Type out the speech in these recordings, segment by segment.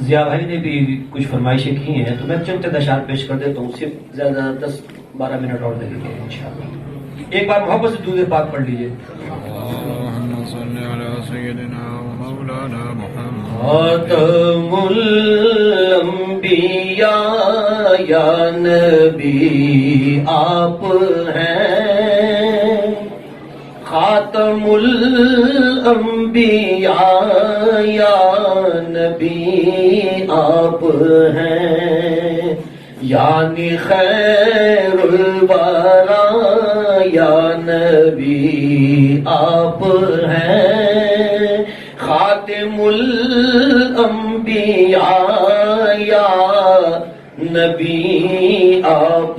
ضیاء بھائی نے بھی کچھ فرمائشیں کی ہیں تو میں چند اشعار پیش کر دیتا ہوں، صرف زیادہ 10-12 منٹ اور لگیں گے انشاءاللہ۔ ایک بار محبت سے درود پاک پڑھ لیجئے۔ اللهم صل على سيدنا ومولانا محمد خاتم الانبیاء یا نبی آپ ہیں، خاتم الانبیاء یا نبی آپ ہیں، یعنی خیر الورا یا نبی آپ ہیں، خاتم الانبیاء یا نبی آپ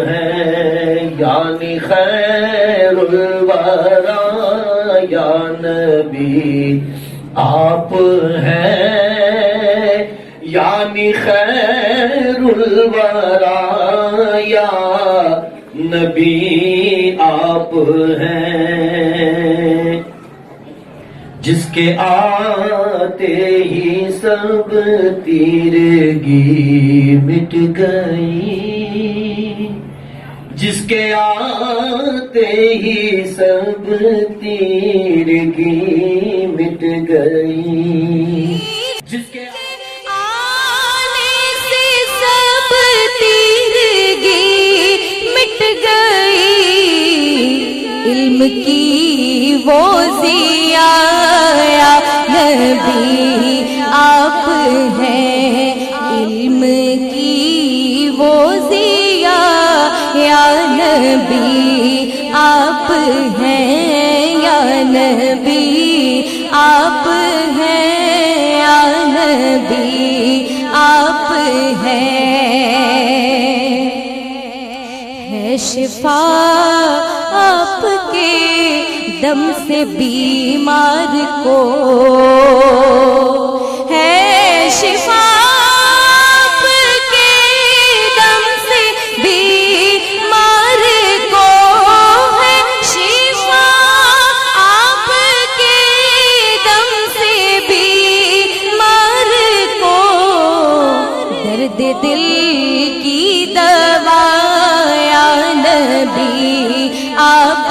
ہیں، یعنی خیر الورا یا نبی آپ ہیں، یعنی خیر الورا یا نبی آپ ہیں، جس کے آتے ہی سب تیرگی مٹ گئی، جس کے آتے ہی سب تیرگی مٹ گئی، جس کے آنے سے سب تیرگی مٹ گئی، علم کی وہ ضیاء یا نبی آپ ہیں، علم کی وہ ضیاء یا نبی آپ ہیں، یا نبی آپ ہیں، یا نبی آپ ہے شفا آپ کے دم سے بیمار کو، ہے شفا آپ کے دم سے بیمار کو، ہے شفا آپ کے دم سے بیمار کو، درد دل کی دوا یا نبی آپ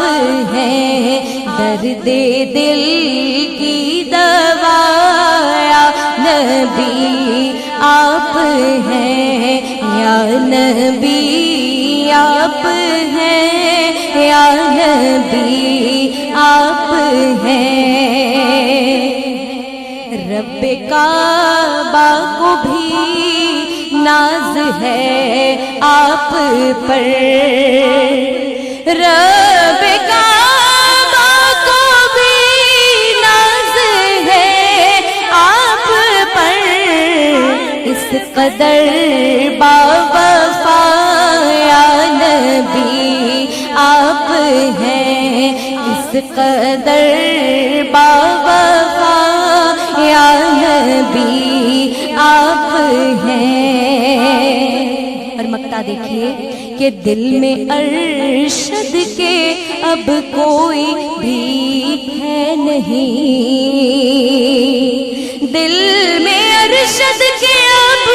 ہیں، درد دل کی دوا یا نبی آپ ہیں، یا نبی آپ ہیں، یا نبی آپ ہیں، رب کعبہ کو بھی ناز ہے آپ پر، رب کعبہ کو بھی ناز ہے آپ پر، اس قدر باوفا یا نبی آپ ہیں، اس قدر باوفا یا نبی آپ ہیں۔ اور مقطع دیکھیے کہ دل میں ارشد کے اب کوئی بھی ہے نہیں، دل میں ارشد کے اب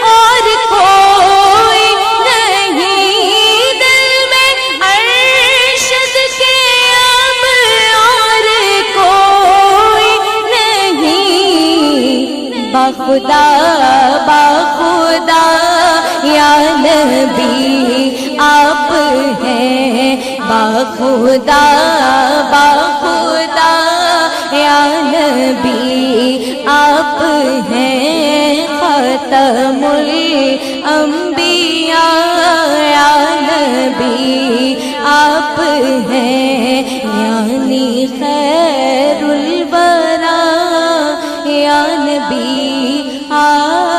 اور کوئی نہیں، دل میں ارشد کے اب اور کوئی نہیں، باخدا باخدا یا نبی آپ ہیں، باخدا باخدا یا نبی آپ ہیں، خاتم الانبیاء یا نبی آپ ہیں، یعنی خیر الورا یا نبی آپ